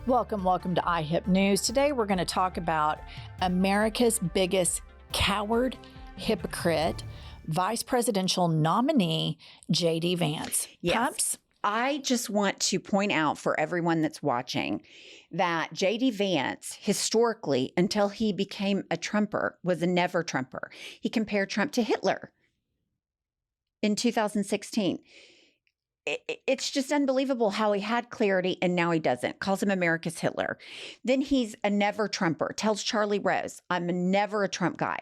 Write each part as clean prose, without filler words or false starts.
Welcome to IHIP News. Today we're going to talk about America's biggest coward, hypocrite, vice presidential nominee, J.D. Vance. Yes. Pumps? I just want to point out for everyone that's watching that J.D. Vance, historically, until he became a Trumper, was a never Trumper. He compared Trump to Hitler in 2016. It's just unbelievable how he had clarity and now he doesn't. Calls him America's Hitler. Then he's a never Trumper. Tells Charlie Rose, I'm never a Trump guy.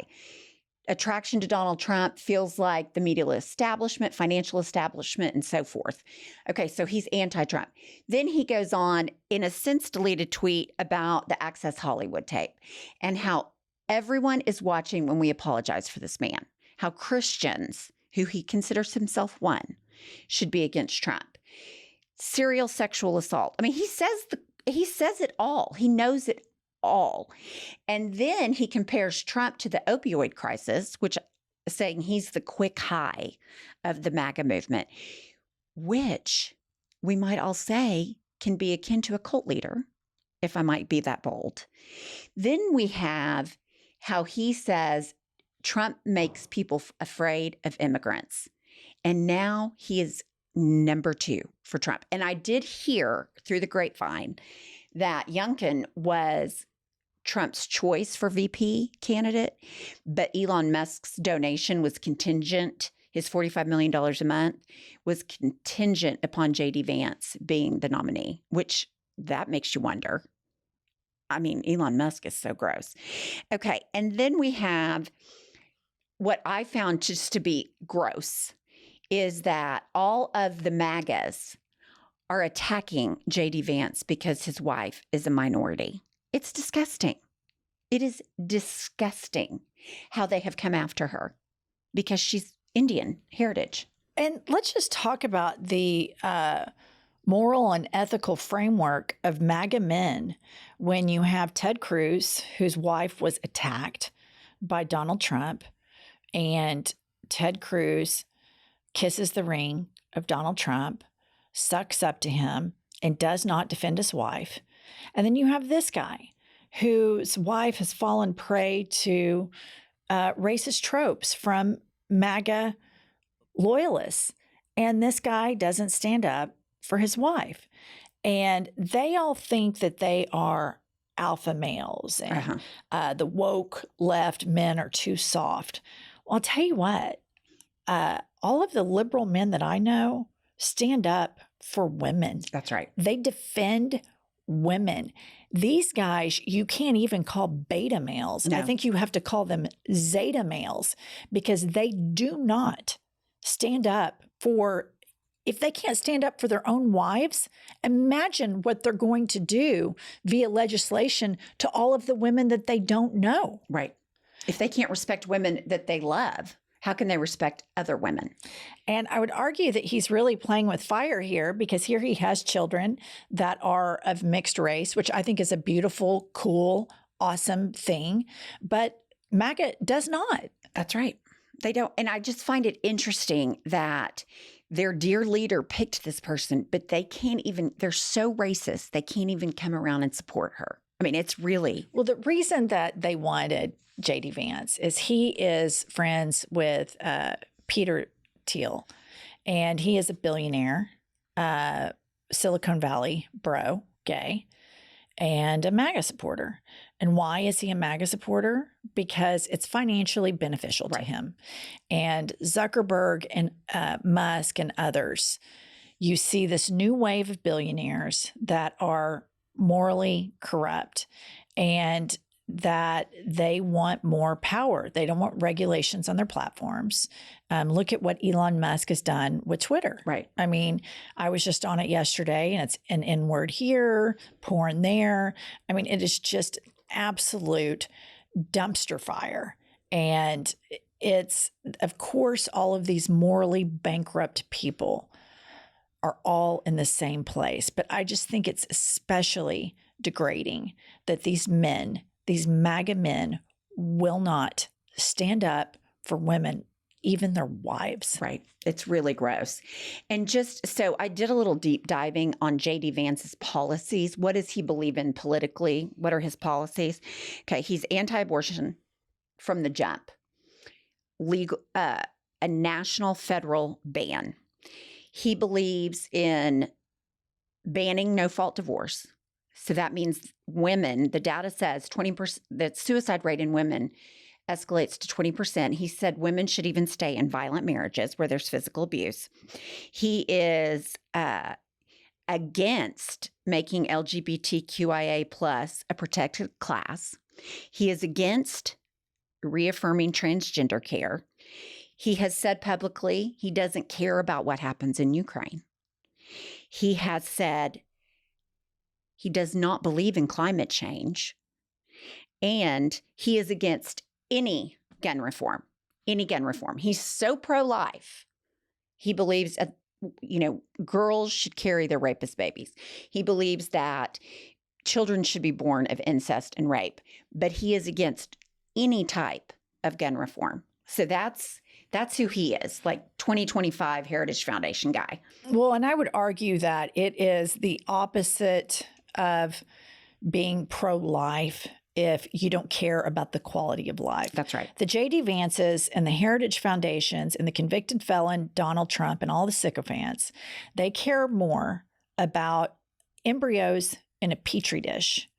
Attraction to Donald Trump feels like the media establishment, financial establishment, and so forth. Okay, so he's anti-Trump. Then he goes on in a since deleted tweet about the Access Hollywood tape and how everyone is watching when we apologize for this man. How Christians, who he considers himself one, should be against Trump. Serial sexual assault. I mean, he says it all. He knows it all. And then he compares Trump to the opioid crisis, which saying he's the quick high of the MAGA movement, which we might all say can be akin to a cult leader, if I might be that bold. Then we have how he says Trump makes people afraid of immigrants. And now he is number 2 for Trump. And I did hear through the grapevine that Youngkin was Trump's choice for VP candidate, but Elon Musk's donation was contingent. His $45 million a month was contingent upon J.D. Vance being the nominee, which that makes you wonder. I mean, Elon Musk is so gross. Okay. And then we have what I found just to be gross is that all of the MAGAs are attacking J.D. Vance because his wife is a minority. It's disgusting. It is disgusting how they have come after her because she's Indian heritage. And let's just talk about the moral and ethical framework of MAGA men when you have Ted Cruz, whose wife was attacked by Donald Trump, and Ted Cruz kisses the ring of Donald Trump, sucks up to him, and does not defend his wife. And then you have this guy whose wife has fallen prey to racist tropes from MAGA loyalists. And this guy doesn't stand up for his wife. And they all think that they are alpha males and the woke left men are too soft. Well, I'll tell you what, all of the liberal men that I know stand up for women. That's right. They defend women. These guys, you can't even call beta males. No. I think you have to call them zeta males because they do not stand up for, if they can't stand up for their own wives, imagine what they're going to do via legislation to all of the women that they don't know. Right. If they can't respect women that they love, how can they respect other women? And I would argue that he's really playing with fire here because here he has children that are of mixed race, which I think is a beautiful, cool, awesome thing. But MAGA does not. That's right. They don't. And I just find it interesting that their dear leader picked this person, but they can't even, they're so racist, they can't even come around and support her. I mean, it's really. Well, the reason that they wanted J.D. Vance is he is friends with Peter Thiel, and he is a billionaire, Silicon Valley bro, gay, and a MAGA supporter. And why is he a MAGA supporter? Because it's financially beneficial to him. And Zuckerberg and Musk and others, you see this new wave of billionaires that are morally corrupt and that they want more power. They don't want regulations on their platforms. Look at what Elon Musk has done with Twitter. Right. I mean, I was just on it yesterday and it's an N-word here, porn there. I mean, it is just absolute dumpster fire. And it's, of course, all of these morally bankrupt people are all in the same place. But I just think it's especially degrading that these men, these MAGA men, will not stand up for women even their wives. Right. It's really gross. And just so I did a little deep diving on J.D. Vance's policies. What does he believe in politically? What are his policies? Okay. He's anti-abortion from the jump. Legal, a national federal ban. He believes in banning no-fault divorce. So that means women, the data says 20%, the suicide rate in women escalates to 20%. He said women should even stay in violent marriages where there's physical abuse. He is against making LGBTQIA plus a protected class. He is against reaffirming transgender care. He has said publicly he doesn't care about what happens in Ukraine. He has said he does not believe in climate change. And he is against any gun reform, He's so pro-life. He believes, girls should carry their rapist babies. He believes that children should be born of incest and rape, but he is against any type of gun reform. So that's who he is, like 2025 Heritage Foundation guy. Well, and I would argue that it is the opposite of being pro-life if you don't care about the quality of life. That's right. The J.D. Vances and the Heritage Foundations and the convicted felon Donald Trump and all the sycophants, they care more about embryos in a petri dish.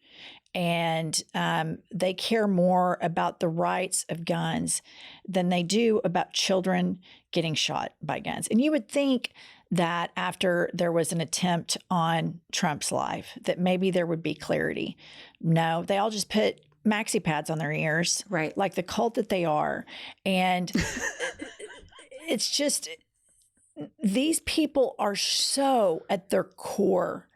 And they care more about the rights of guns than they do about children getting shot by guns. And you would think that after there was an attempt on Trump's life, that maybe there would be clarity. No, they all just put maxi pads on their ears, right? Like the cult that they are. And it's just, these people are so at their core,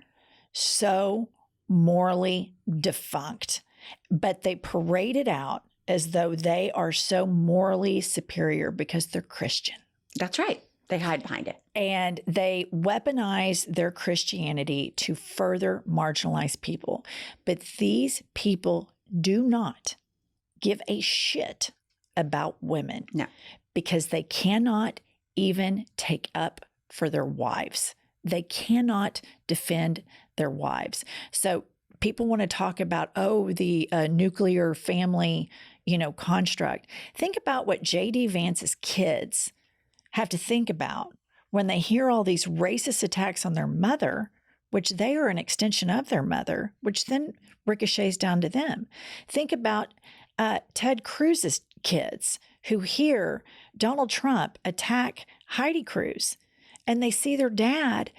so morally defunct, but they parade it out as though they are so morally superior because they're Christian. That's right. They hide behind it. And they weaponize their Christianity to further marginalize people. But these people do not give a shit about women. No. Because they cannot even take up for their wives. They cannot defend their wives. So people want to talk about, the nuclear family, construct. Think about what J.D. Vance's kids have to think about when they hear all these racist attacks on their mother, which they are an extension of their mother, which then ricochets down to them. Think about Ted Cruz's kids who hear Donald Trump attack Heidi Cruz, and they see their dad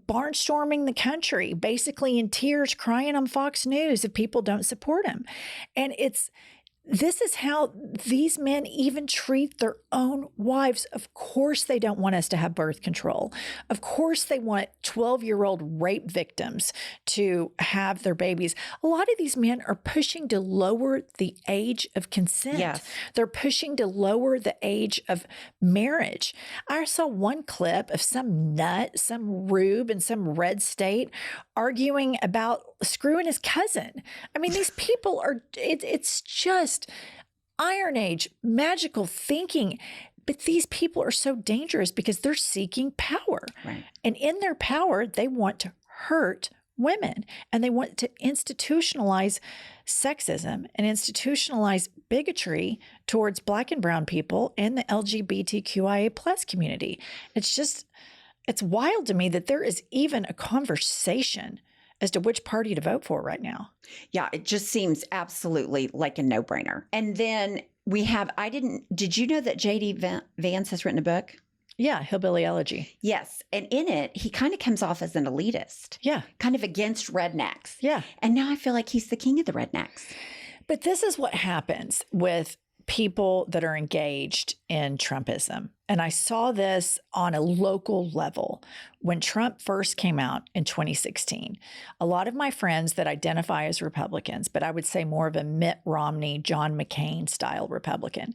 barnstorming the country, basically in tears, crying on Fox News if people don't support him. And this is how these men even treat their own wives. Of course, they don't want us to have birth control. Of course, they want 12-year-old rape victims to have their babies. A lot of these men are pushing to lower the age of consent. Yes. They're pushing to lower the age of marriage. I saw one clip of some nut, some rube in some red state arguing about screwing his cousin. I mean, these people are, it's just Iron Age magical thinking. But these people are so dangerous because they're seeking power. Right. And in their power, they want to hurt women, and they want to institutionalize sexism and institutionalize bigotry towards Black and brown people and the LGBTQIA plus community. It's wild to me that there is even a conversation as to which party to vote for right now. Yeah, it just seems absolutely like a no-brainer. And then we have, did you know that J.D. Vance has written a book? Yeah, Hillbilly Elegy. Yes. And in it, he kind of comes off as an elitist. Yeah. Kind of against rednecks. Yeah. And now I feel like he's the king of the rednecks. But this is what happens with people that are engaged in Trumpism. And I saw this on a local level when Trump first came out in 2016. A lot of my friends that identify as Republicans, but I would say more of a Mitt Romney, John McCain style Republican,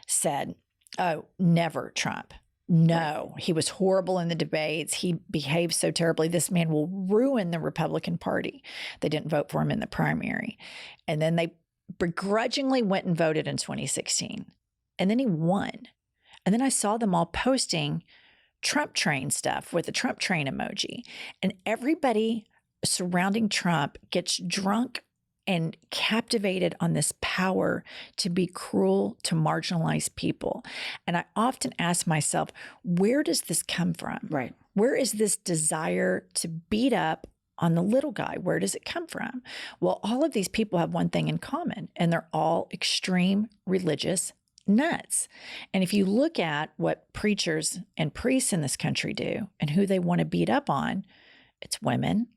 said, "Oh, never Trump. No, he was horrible in the debates. He behaved so terribly. This man will ruin the Republican Party." They didn't vote for him in the primary. And then they begrudgingly went and voted in 2016. and then he won. And then I saw them all posting Trump train stuff with the Trump train emoji. And everybody surrounding Trump gets drunk and captivated on this power to be cruel to marginalized people. And I often ask myself, where does this come from? Right. Where is this desire to beat up on the little guy? Where does it come from? Well, all of these people have one thing in common, and they're all extreme religious nuts. And if you look at what preachers and priests in this country do and who they want to beat up on, it's women,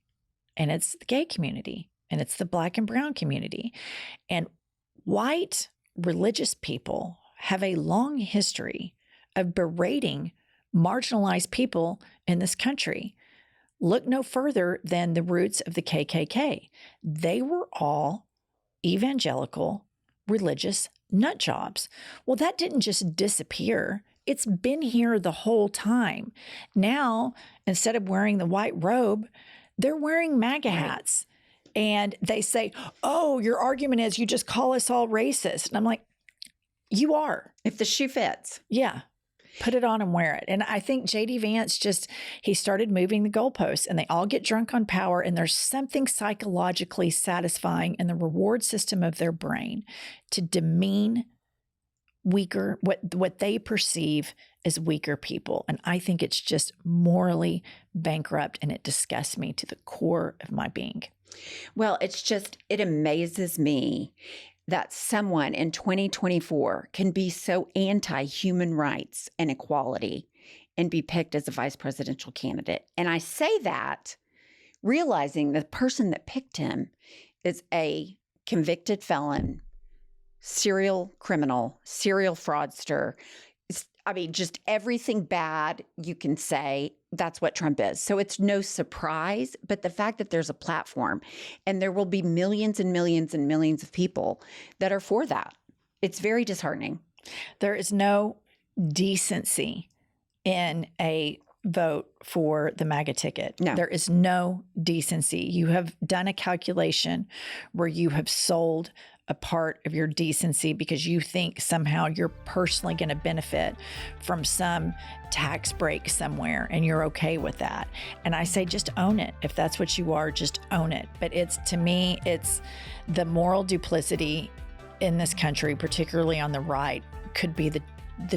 and it's the gay community, and it's the Black and brown community. And white religious people have a long history of berating marginalized people in this country. Look no further than the roots of the KKK. They were all evangelical religious nut jobs. Well, that didn't just disappear. It's been here the whole time. Now, instead of wearing the white robe, they're wearing MAGA hats. And they say, oh, your argument is you just call us all racist. And I'm like, you are. If the shoe fits. Yeah. Put it on and wear it. And I think J.D. Vance he started moving the goalposts, and they all get drunk on power. And there's something psychologically satisfying in the reward system of their brain to demean weaker, what they perceive as weaker people. And I think it's just morally bankrupt, and it disgusts me to the core of my being. Well, it amazes me that someone in 2024 can be so anti-human rights and equality and be picked as a vice presidential candidate. And I say that realizing the person that picked him is a convicted felon, serial criminal, serial fraudster. I mean, just everything bad you can say, that's what Trump is. So it's no surprise, but the fact that there's a platform and there will be millions and millions and millions of people that are for that, it's very disheartening. There is no decency in a vote for the MAGA ticket. No. There is no decency. You have done a calculation where you have sold a part of your decency because you think somehow you're personally going to benefit from some tax break somewhere, and you're okay with that. And I say, just own it. If that's what you are, just own it. But to me, it's the moral duplicity in this country, particularly on the right, could be the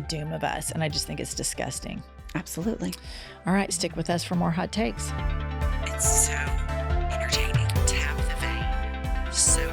doom of us. And I just think it's disgusting. Absolutely. All right, stick with us for more hot takes. It's so entertaining. Tap the vein. So